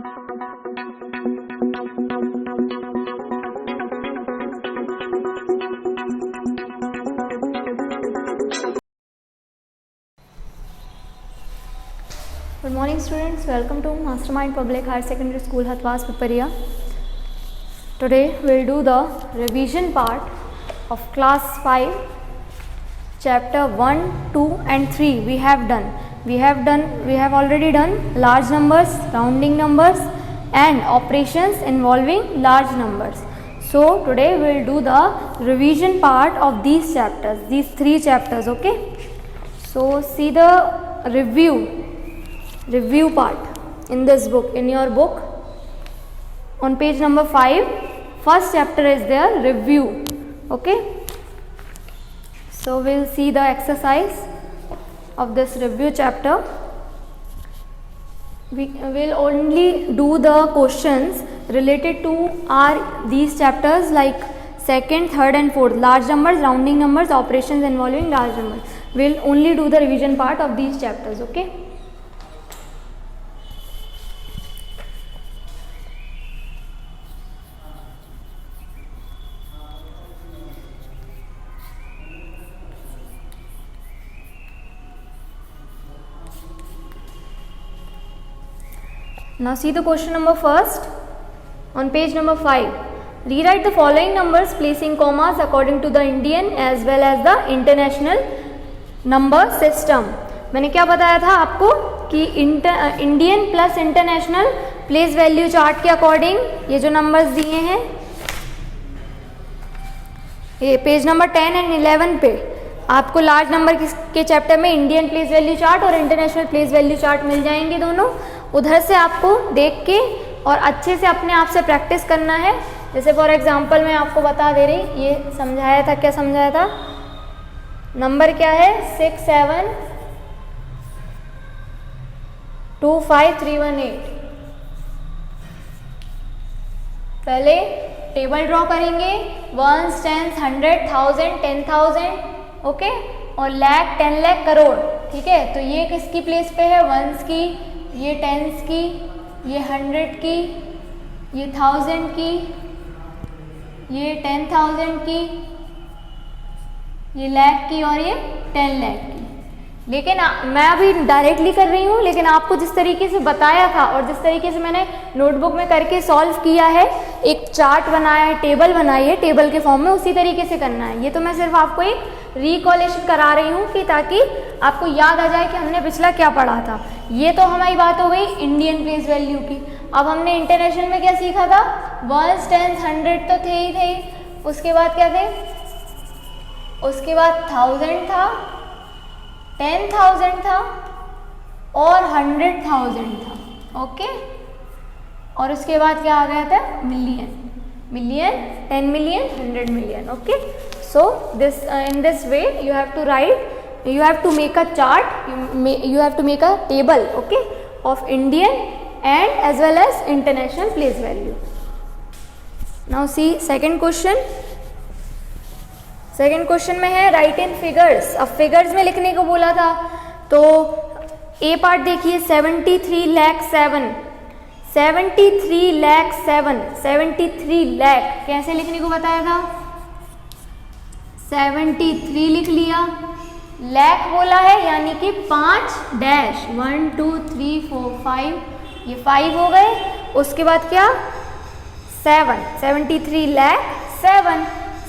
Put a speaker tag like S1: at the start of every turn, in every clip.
S1: Good morning students, welcome to Mastermind Public Higher Secondary School Hathwas Pipariya. Today we will do the revision part of class 5 chapter 1, 2 and 3. We have already done large numbers, rounding numbers and operations involving large numbers. So today we will do the revision part of these chapters, these 3 chapters, okay? So see the review part in this book, in your book on page number 5, first chapter is there, review, okay? So we will see the exercise of this review chapter. We will only do the questions related to these chapters like second, third and fourth, large numbers, rounding numbers, operations involving large numbers. We will only do the revision part of these chapters, okay? Now see the question number first on page number 5. Rewrite the following numbers placing commas according to the Indian as well as the international number system. मैंने क्या बताया था आपको कि Indian plus international place value chart के according ये जो numbers दिए हैं, ये पेज नंबर 10 एंड 11 पे आपको लार्ज नंबर के चैप्टर में इंडियन प्लेस वैल्यू चार्ट और इंटरनेशनल प्लेस वैल्यू चार्ट मिल जाएंगे दोनों. उधर से आपको देख के और अच्छे से अपने आप से प्रैक्टिस करना है. जैसे फॉर एग्जांपल मैं आपको बता दे रही, ये समझाया था, क्या समझाया था, नंबर क्या है 6725318. पहले टेबल ड्रॉ करेंगे, वंस, टेंस, 100, 1000, 10,000, ओके, और लाख, 10 लाख, करोड़, ठीक है. तो ये किसकी प्लेस पे है, वंस की, ये टेंस की, ये 100 की, ये 1000 की, ये 10,000 की, ये लाख की और ये 10 लाख की. लेकिन मैं अभी डायरेक्टली कर रही हूँ, लेकिन आपको जिस तरीके से बताया था और जिस तरीके से मैंने नोटबुक में करके सॉल्व किया है, एक चार्ट बनाया है, टेबल बनाई है, टेबल के फॉर्म में, उसी तरीके से करना है. ये तो मैं सिर्फ आपको एक रिकॉलेशन करा रही हूँ कि ताकि आपको याद आ जाए कि हमने पिछला क्या पढ़ा था. ये तो हमारी बात हो गई इंडियन प्लेस वैल्यू की. अब हमने इंटरनेशनल में क्या सीखा था, वंस, टेंस, 100 तो थे ही थे, उसके बाद क्या थे, उसके बाद 1000 था, 10,000 था और 100,000 था, ओके. और उसके बाद क्या आ गया था, million, 10 million, 100 million, okay. So this in this way you have to write, you have to make a chart, you have to make a table, okay, of Indian and as well as international place value. Now see second question. Second question में है right इन figures. अब figures में लिखने को बोला था, तो ए part देखिए, 73 लाख 7, 73 लाख 7, 73 लाख कैसे लिखने को बताया था, 73 लिख लिया, लाख बोला है यानी कि 5 डैश, 1 2 3 4 5, ये 5 हो गए. उसके बाद क्या, 7, 73 लाख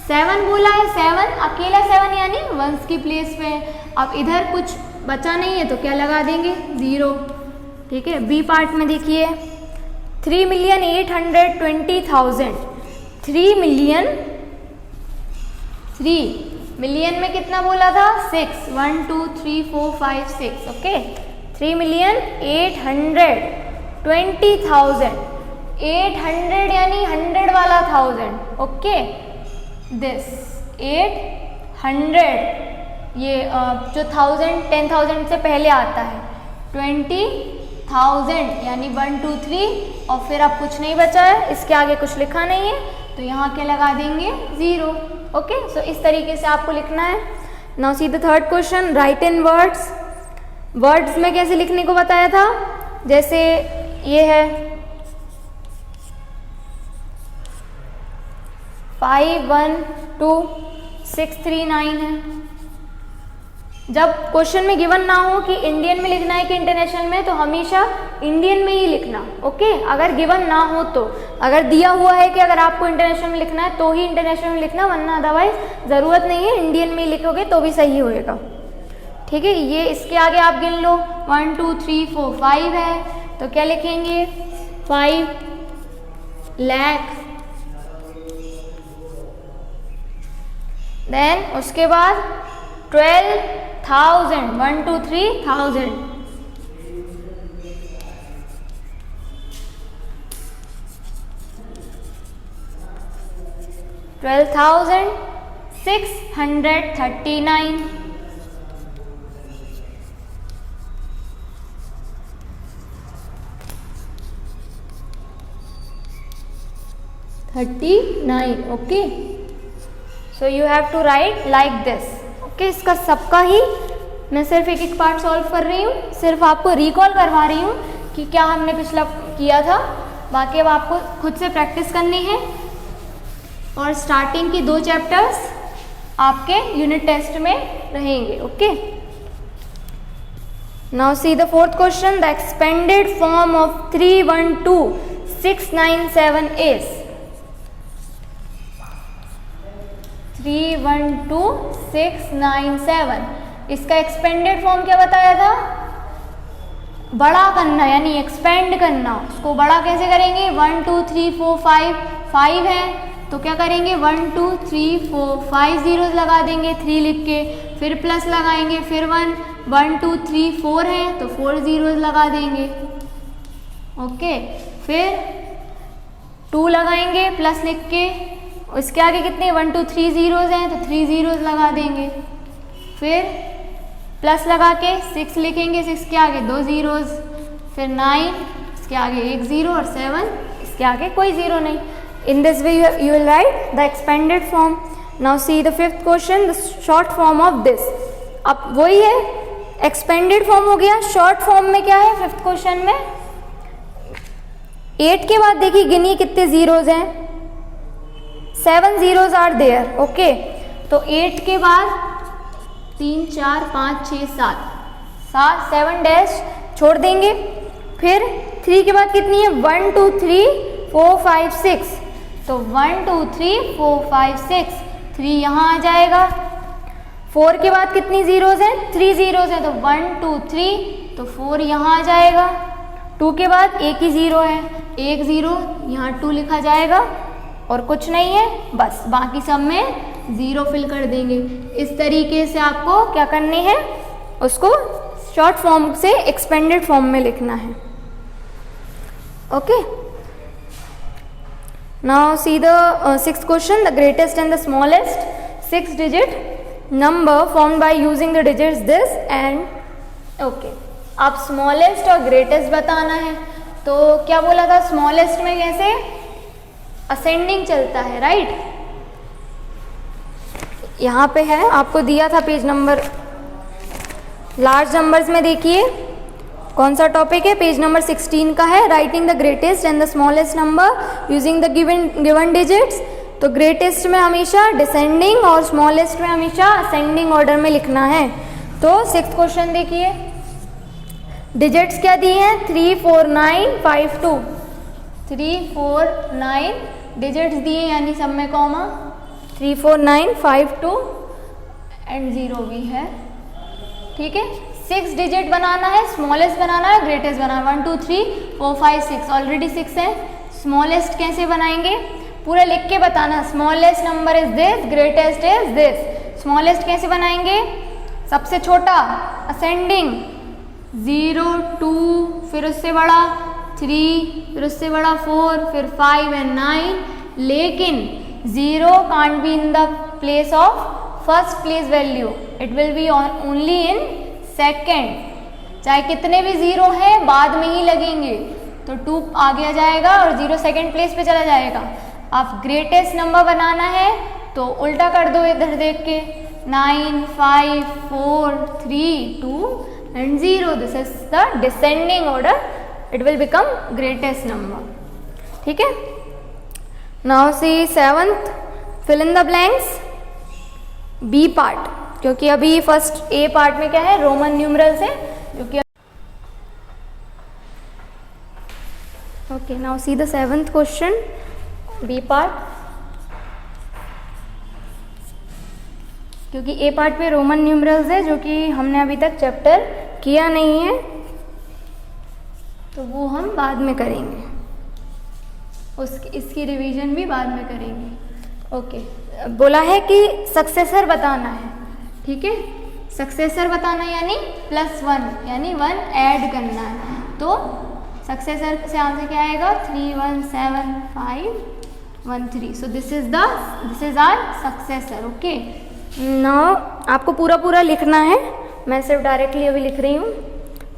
S1: 7 बोला है, 7 अकेला 7 यानी वंस की प्लेस पे. अब इधर कुछ बचा नहीं है तो क्या लगा देंगे, 0, ठीक है. बी पार्ट में देखिए 3,820,000, 3 मिलियन में कितना बोला था, 6, 1 2 3 4 5 6, ओके. 3,820,000, 800 यानी 100 वाला 1000, ओके. दिस 800, ये जो 1000 10,000 से पहले आता है, 20,000 यानी 1 2 3, और फिर अब कुछ नहीं बचा है, इसके आगे कुछ लिखा नहीं है तो यहाँ क्या लगा देंगे, 0, ओके. सो इस तरीके से आपको लिखना है. Now see the third question, right in words. Words में कैसे लिखने को बताया था, जैसे ये है 512,639 है। जब क्वेश्चन में गिवन ना हो कि इंडियन में लिखना है कि इंटरनेशनल में, तो हमेशा इंडियन में ही लिखना, ओके। अगर गिवन ना हो तो, अगर दिया हुआ है कि अगर आपको इंटरनेशनल में लिखना है तो ही इंटरनेशनल में लिखना, वरना अदरवाइज ज़रूरत नहीं है, इंडियन में ही लिखोगे तो भी सही होएगा, ठीक है। ये इसके आगे आप गिन लो, 1 2 3 4 5 है, तो क्या लिखेंगे 5 लाख। देन उसके बाद 12,000, 1 2 3,000, 12,639, 39, okay. So you have to write like this, okay. इसका सबका ही मैं सिर्फ एक एक पार्ट सॉल्व कर रही हूँ, सिर्फ आपको रिकॉल करवा रही हूँ कि क्या हमने पिछला किया था, बाकी अब आपको खुद से प्रैक्टिस करनी है। और स्टार्टिंग की 2 चैप्टर्स आपके यूनिट टेस्ट में रहेंगे, okay. Now see the fourth question, the expanded form of 312,697 is 312,697। इसका एक्सपेंडेड फॉर्म क्या बताया था, बड़ा करना, यानी एक्सपेंड करना। उसको बड़ा कैसे करेंगे, 1 2 3 4 5 है, तो क्या करेंगे 1 2 3 4 5 जीरोस लगा देंगे 3 लिख के, फिर प्लस लगाएंगे, फिर 1 2 3 4 है तो 4 जीरोस लगा देंगे, ओके। फिर 2 लगाएंगे प्लस लिख के, उसके आगे कितने 1 2 3 जीरोस हैं तो 3 जीरोस लगा देंगे, फिर प्लस लगा के 6 लिखेंगे, 6 के आगे 2 जीरोस, फिर 9 इसके आगे 1 जीरो, और 7 इसके आगे कोई जीरो नहीं। In this way you will write the expanded form. Now see the fifth question, the short form of this. अब वही है, expanded form हो गया, short form में क्या है फिफ्थ क्वेश्चन में, 8 के बाद देखिए गिनिए कितने जीरोज हैं, 7 जीरोज आर देयर, ओके। तो 8 के बाद 3 4 5 6 7 डैश छोड़ देंगे, फिर 3 के बाद कितनी है 1 2 3 4 5 6, तो 1 2 3 4 5 6, 3 यहाँ आ जाएगा। 4 के बाद कितनी जीरोज हैं 3 जीरोज हैं, तो 1 2 3, तो 4 यहाँ आ जाएगा। 2 के बाद एक ही जीरो है, 1 जीरो, यहाँ 2 लिखा जाएगा और कुछ नहीं है, बस बाकी सब में जीरो फिल कर देंगे। इस तरीके से आपको क्या करने हैं, उसको शॉर्ट फॉर्म से एक्सपेंडेड फॉर्म में लिखना है, okay. Now see the sixth question, the greatest and the smallest 6-digit number formed by using the digits this and, okay। अब smallest और greatest बताना है, तो क्या बोला था smallest में कैसे ascending चलता है, राइट। यहाँ पे है, आपको दिया था पेज नंबर, लार्ज नंबर्स में देखिए कौन सा टॉपिक है, पेज नंबर 16 का है, writing the greatest and the smallest number using the given digits. तो ग्रेटेस्ट में हमेशा डिसेंडिंग और स्मॉलेस्ट में हमेशा असेंडिंग ऑर्डर में लिखना है। तो 6th क्वेश्चन देखिए, डिजिट्स क्या दिए हैं 3 4 9 5 2, 3 4 9 डिजिट्स दिए, यानी सब में कॉमा, 3 4 9 5 2 एंड 0 भी है, ठीक है। 6 डिजिट बनाना है, स्मॉलेस्ट बनाना है, ग्रेटेस्ट बनाना है, 1 2 3 4 5 6, ऑलरेडी 6 है। स्मॉलेस्ट कैसे बनाएंगे पूरा लिख के बताना, smallest number is this, greatest is this. Smallest कैसे बनाएंगे, सबसे छोटा असेंडिंग 0 2, फिर उससे बड़ा 3, फिर उससे बड़ा 4, फिर 5 एंड 9, लेकिन 0 can't be in the place of first place value, it will be only in second. चाहे कितने भी 0 हैं बाद में ही लगेंगे, तो 2 आगे आ जाएगा और 0 सेकेंड प्लेस पे चला जाएगा। अब ग्रेटेस्ट नंबर बनाना है तो उल्टा कर दो, इधर देख के 9 5 4 3 2 and 0, this is the descending order, it will become greatest number, ठीक है। Now see 7th fill in the blanks B part, क्योंकि अभी फर्स्ट ए पार्ट में क्या है, रोमन न्यूमरल्स है जो कि okay. Now see the 7th question B part, क्योंकि ए पार्ट पे रोमन न्यूमरल्स है जो कि हमने अभी तक चैप्टर किया नहीं है, तो वो हम बाद में करेंगे, इसकी रिवीजन भी बाद में करेंगे। ओके, बोला है कि सक्सेसर बताना है, ठीक है। सक्सेसर बताना यानी +1 यानी 1 ऐड करना है, तो सक्सेसर से आंसर क्या आएगा, 3175113। So this is our successor. Okay, now आपको पूरा लिखना है, मैं सिर्फ डायरेक्टली अभी लिख रही हूँ।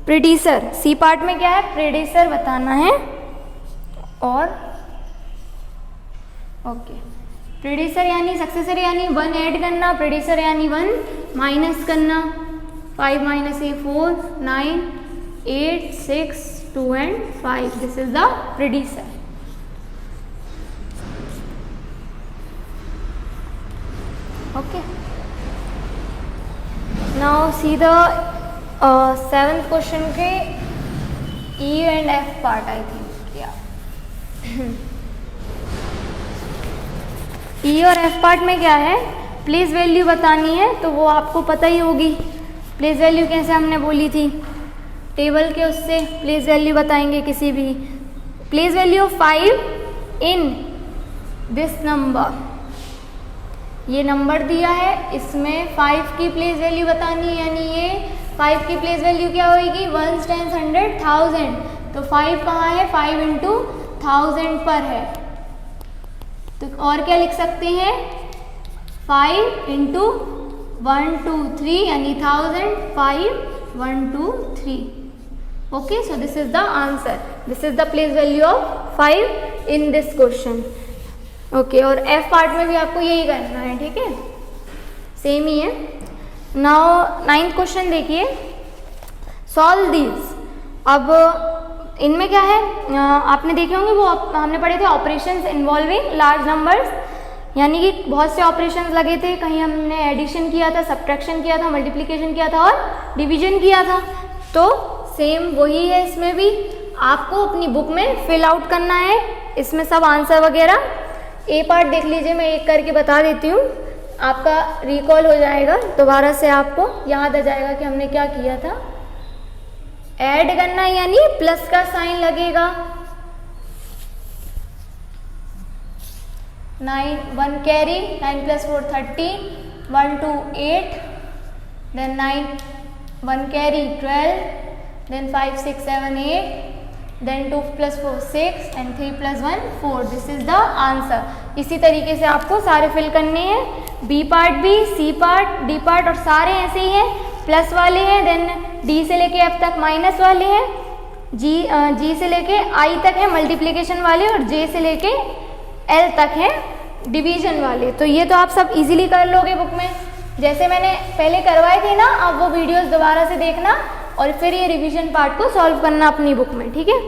S1: प्रीडिसर, सी पार्ट में क्या है, प्रीडिसर बताना है। और ओके, प्रीडिसर यानी सक्सेसर यानी 1 ऐड करना, प्रीडिसर यानी 1 माइनस करना। 5 - a 4, 9, 8, 6, 2 and 5, this is the प्रीडिसर। Okay, now see the 7th question के E and F part, I think या E और F पार्ट में क्या है, प्लेस वैल्यू बतानी है, तो वो आपको पता ही होगी। प्लेस वैल्यू कैसे हमने बोली थी, टेबल के उससे प्लेस वैल्यू बताएंगे किसी भी। Place value of 5 in this number, ये नंबर दिया है, इसमें 5 की प्लेस वैल्यू बतानी है, यानी ये 5 की प्लेस वैल्यू क्या होगी, 1 10 100 1000, तो 5 कहाँ है, 5 × 1000 पर है, तो और क्या लिख सकते हैं, 5 × 1 2 3 यानी 1000, 5 1 2 3। Okay, so this is the answer, this is the place value of 5 in this question. Okay, और F पार्ट में भी आपको यही करना है, ठीक है, सेम ही है। नाउ 9th क्वेश्चन देखिए, सॉल्व दीज। अब इनमें क्या है, आपने देखे होंगे, वो हमने पढ़े थे ऑपरेशंस इन्वॉल्विंग लार्ज नंबर्स, यानी कि बहुत से ऑपरेशंस लगे थे, कहीं हमने एडिशन किया था, सब्ट्रैक्शन किया था, मल्टीप्लिकेशन किया था और डिवीजन किया था, तो सेम वही है इसमें भी। आपको अपनी बुक में फिल आउट करना है, इसमें सब आंसर वगैरह। ए पार्ट देख लीजिए, मैं एक करके बता देती हूँ, आपका रिकॉल हो जाएगा, दोबारा से आपको याद आ जाएगा कि हमने क्या किया था। ऐड करना यानी प्लस का साइन लगेगा, 9 1 carry, 9 + 4 13, 1 2 8, then 9 1 carry 12, then 5 6 7 8, then 2 + 4 6 and 3 + 1 4, this is the answer. इसी तरीके से आपको सारे फिल करने हैं, बी पार्ट भी, सी पार्ट, डी पार्ट, और सारे ऐसे ही हैं, प्लस वाले हैं, देन डी से लेके एफ तक माइनस वाले हैं, जी से लेके आई तक है मल्टीप्लिकेशन वाले, और जे से लेके एल तक है डिवीजन वाले। तो ये तो आप सब इजीली कर लोगे बुक में, जैसे मैंने पहले करवाए थे ना, आप वो वीडियोस दोबारा से देखना और फिर ये रिवीजन पार्ट को सॉल्व करना अपनी बुक में, ठीक है।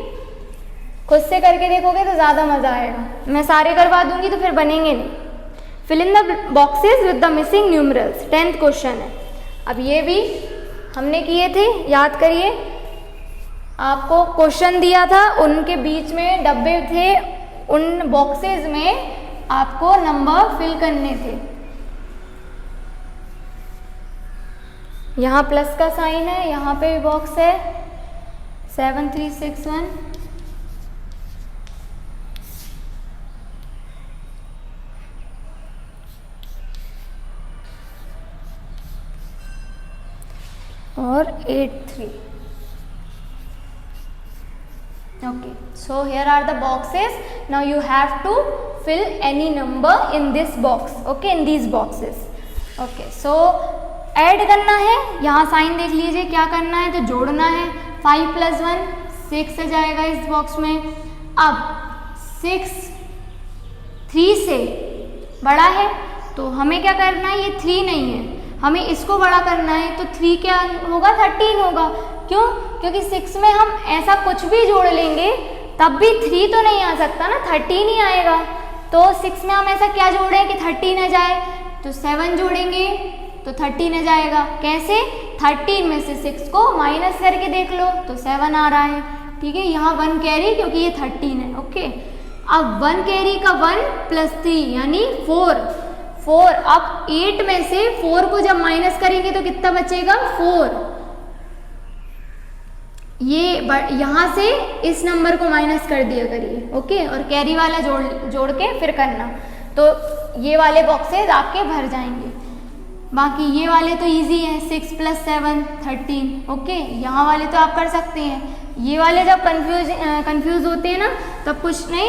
S1: खुद से करके देखोगे तो ज़्यादा मज़ा आएगा, मैं सारे करवा दूंगी तो फिर बनेंगे नहीं। Fill in the boxes with the missing numerals, 10th question है। अब ये भी हमने किए थे, याद करिए, आपको क्वेश्चन दिया था, उनके बीच में डब्बे थे, उन बॉक्सेस में आपको नंबर फिल करने थे। यहाँ प्लस का साइन है, यहाँ पे भी बॉक्स है 7361, और 83। Okay, so here are the boxes. Now you have to fill any number in this box. Okay, in these boxes. Okay, so add करना है, यहाँ साइन देख लीजिए, क्या करना है, तो जोड़ना है। 5 + 1 6 से जाएगा इस बॉक्स में। अब 6 3 से बड़ा है, तो हमें क्या करना है, ये 3 नहीं है, हमें इसको बड़ा करना है, तो 3 क्या होगा, 13 होगा। क्यों? क्योंकि 6 में हम ऐसा कुछ भी जोड़ लेंगे तब भी 3 तो नहीं आ सकता ना, 13 ही आएगा। तो 6 में हम ऐसा क्या जोड़ें कि 13 आ जाए, तो 7 जोड़ेंगे तो 13 आ जाएगा। कैसे? 13 में से 6 को माइनस करके देख लो तो 7 आ रहा है। ठीक है, यहाँ 1 कैरी क्योंकि ये 13 है। ओके, अब 1 कैरी का 1 प्लस 3 यानी 4। अब 8 में से 4 को जब माइनस करेंगे तो कितना बचेगा? 4। ये यहाँ से इस नंबर को माइनस कर दिया करिए। ओके, और कैरी वाला जोड़ के फिर करना, तो ये वाले बॉक्सेस आपके भर जाएंगे। बाकी ये वाले तो इजी है, 6 + 7 13। ओके, यहाँ वाले तो आप कर सकते हैं। ये वाले जब कंफ्यूज होते हैं ना तब कुछ नहीं,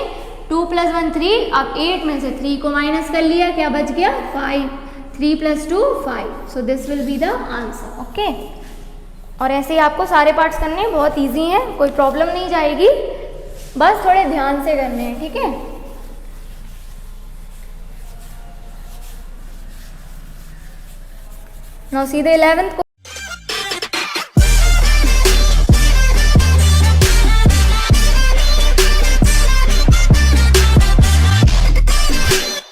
S1: 2 + 1 3। अब 8 में से 3 को माइनस कर लिया, क्या बच गया? 5। 3 + 2 5। So this will be the answer. Okay, और ऐसे ही आपको सारे पार्ट्स करने हैं, बहुत इजी है, कोई प्रॉब्लम नहीं जाएगी, बस थोड़े ध्यान से करने हैं। ठीक है, नाउ सीधे 11th